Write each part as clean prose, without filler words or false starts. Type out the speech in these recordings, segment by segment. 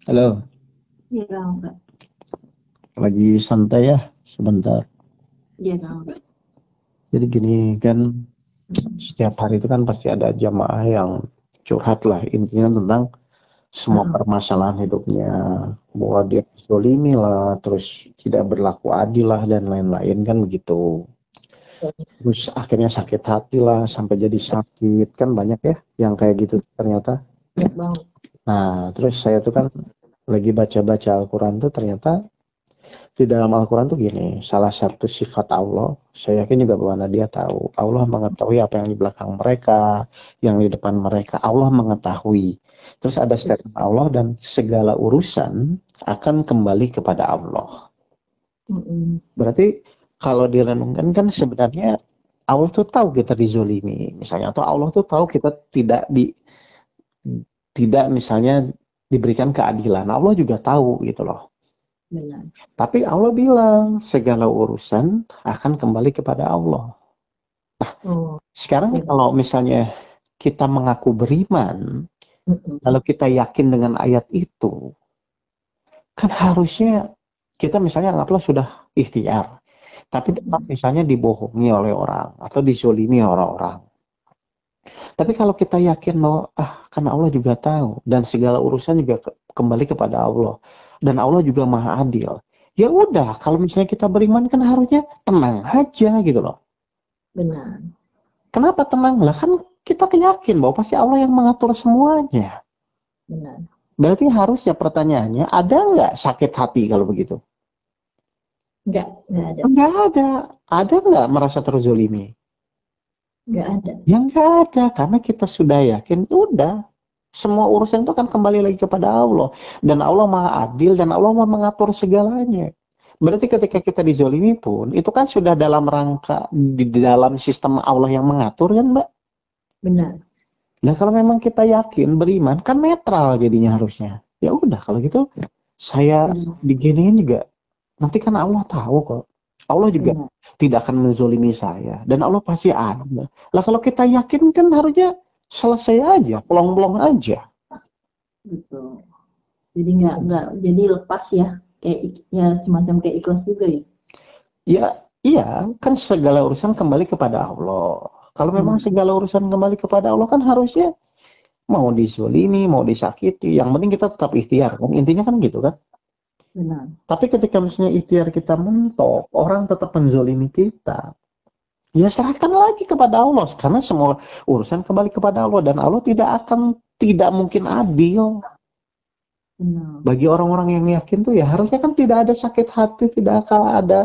Halo, Iya Kang, Mbak. lagi santai ya sebentar. Iya Kang, Mbak. Jadi gini kan, setiap hari itu kan pasti ada jamaah yang curhat lah, intinya tentang semua Heeh. permasalahan hidupnya. Bahwa dia zolimi lah, terus tidak berlaku adil lah, dan lain-lain kan begitu. Terus akhirnya sakit hati lah, sampai jadi sakit. Kan banyak ya yang kayak gitu ternyata. Banyak banget. Nah, terus saya tuh kan lagi baca-baca Al-Quran tuh ternyata di dalam Al-Quran tuh gini, salah satu sifat Allah, saya yakin juga bahwa dia tahu. Allah mengetahui apa yang di belakang mereka, yang di depan mereka. Allah mengetahui. Terus ada statement Allah dan segala urusan akan kembali kepada Allah. Mm-mm. Berarti kalau direnungkan kan sebenarnya Allah tuh tahu kita dizolimi, misalnya, atau Allah tuh tahu kita tidak misalnya diberikan keadilan. Allah juga tahu gitu loh. Benar. Tapi Allah bilang segala urusan akan kembali kepada Allah. Oh, Sekarang benar. kalau misalnya kita mengaku beriman, Mm-mm. lalu kita yakin dengan ayat itu, kan harusnya kita misalnya anggaplah sudah ikhtiar, tapi tetap Mm-mm. misalnya dibohongi oleh orang atau dizolimi orang-orang. Tapi kalau kita yakin bahwa karena Allah juga tahu dan segala urusan juga kembali kepada Allah dan Allah juga Maha Adil. Ya udah, kalau misalnya kita beriman kan harusnya tenang aja gitu loh. Benar. Kenapa tenang? Lah kan kita yakin bahwa pasti Allah yang mengatur semuanya. Benar. Berarti harusnya pertanyaannya, ada nggak sakit hati kalau begitu? Enggak ada. Nggak ada. Ada nggak merasa terzolimi? Enggak ada. Ya nggak ada, karena kita sudah yakin, udah. Semua urusan itu akan kembali lagi kepada Allah. Dan Allah Maha Adil, dan Allah Maha mengatur segalanya. Berarti ketika kita dizolimi pun, itu kan sudah dalam rangka, di dalam sistem Allah yang mengatur kan Mbak? Benar. Nah kalau memang kita yakin, beriman, kan netral jadinya harusnya. Ya udah kalau gitu, saya Benar. diginiin juga. Nanti kan Allah tahu kok. Allah juga Benar. tidak akan menzolimi saya. Dan Allah pasti ada. Lah kalau kita yakin kan harusnya selesai aja, pelong-pelong aja. Betul. Jadi enggak jadi lepas ya. Kayak ya semacam kayak ikhlas juga ya. Ya, iya, kan segala urusan kembali kepada Allah. Kalau memang Benar. segala urusan kembali kepada Allah kan harusnya mau dizolimi, mau disakiti, yang penting kita tetap ikhtiar kan. Intinya kan gitu kan. Benar. Tapi ketika misalnya ikhtiar kita mentok, orang tetap menzolimi kita, ya serahkan lagi kepada Allah. Karena semua urusan kembali kepada Allah. Dan Allah tidak mungkin adil. Benar. Bagi orang-orang yang yakin tuh ya harusnya kan tidak ada sakit hati, tidak akan ada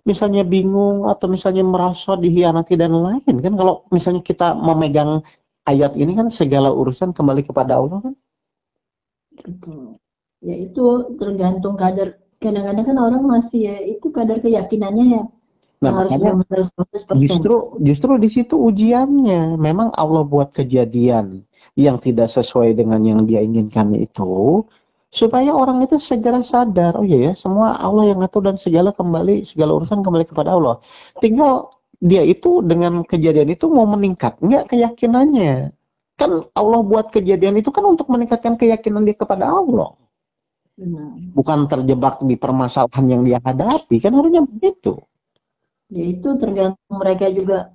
misalnya bingung atau misalnya merasa dihianati dan lain kan. Kalau misalnya kita memegang ayat ini kan segala urusan kembali kepada Allah kan. Betul. Ya itu tergantung kadar. Kadang-kadang kan orang masih ya itu kadar keyakinannya ya Nah yang harus makanya benar-benar 100%. justru di situ ujiannya. Memang Allah buat kejadian yang tidak sesuai dengan yang dia inginkan itu supaya orang itu segera sadar, oh iya ya, semua Allah yang ngatur dan segala urusan kembali kepada Allah. Tinggal dia itu dengan kejadian itu mau meningkat nggak keyakinannya. Kan Allah buat kejadian itu kan untuk meningkatkan keyakinan dia kepada Allah, Benar. bukan terjebak di permasalahan yang dia hadapi. Kan harusnya begitu. Ya itu tergantung mereka juga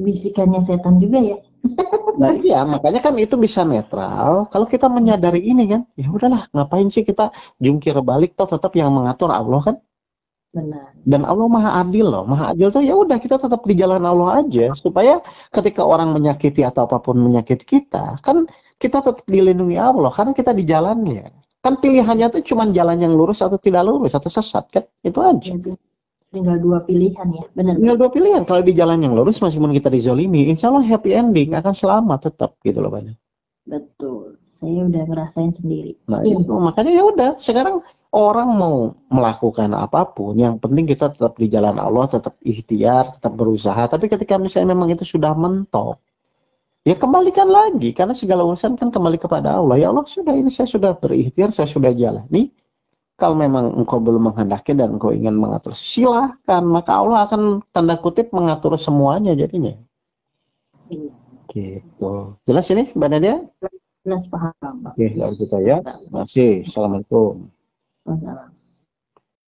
bisikannya setan juga ya. Nah iya, makanya kan itu bisa netral. Kalau kita menyadari ini kan, ya udahlah, ngapain sih kita jungkir balik, toh tetap yang mengatur Allah kan. Benar. Dan Allah Maha Adil loh. Maha Adil tuh ya udah kita tetap di jalan Allah aja supaya ketika orang menyakiti atau apapun menyakiti kita, kan kita tetap dilindungi Allah karena kita di jalannya. Kan pilihannya tuh cuma jalan yang lurus atau tidak lurus atau sesat kan. Itu aja. Ya, tinggal dua pilihan ya. Benar, Tinggal Kak. dua pilihan. Kalau di jalan yang lurus meskipun kita dizolimi, insya Allah happy ending akan selamat tetap gitu loh Pak. Betul. Saya udah ngerasain sendiri. Nah itu makanya ya udah sekarang orang mau melakukan apapun, yang penting kita tetap di jalan Allah, tetap ikhtiar, tetap berusaha. Tapi ketika misalnya memang itu sudah mentok, ya kembalikan lagi karena segala urusan kan kembali kepada Allah. Ya Allah sudah ini saya sudah berikhtiar, saya sudah jalani. Kalau memang engkau belum menghendaki dan engkau ingin mengatur, silahkan. Maka Allah akan tanda kutip mengatur semuanya jadinya. Iya. Gitu. Jelas ini Mbak Nadia? jelas paham Pak. Oke, dari kita ya. Terima kasih. Assalamualaikum. Wassalam.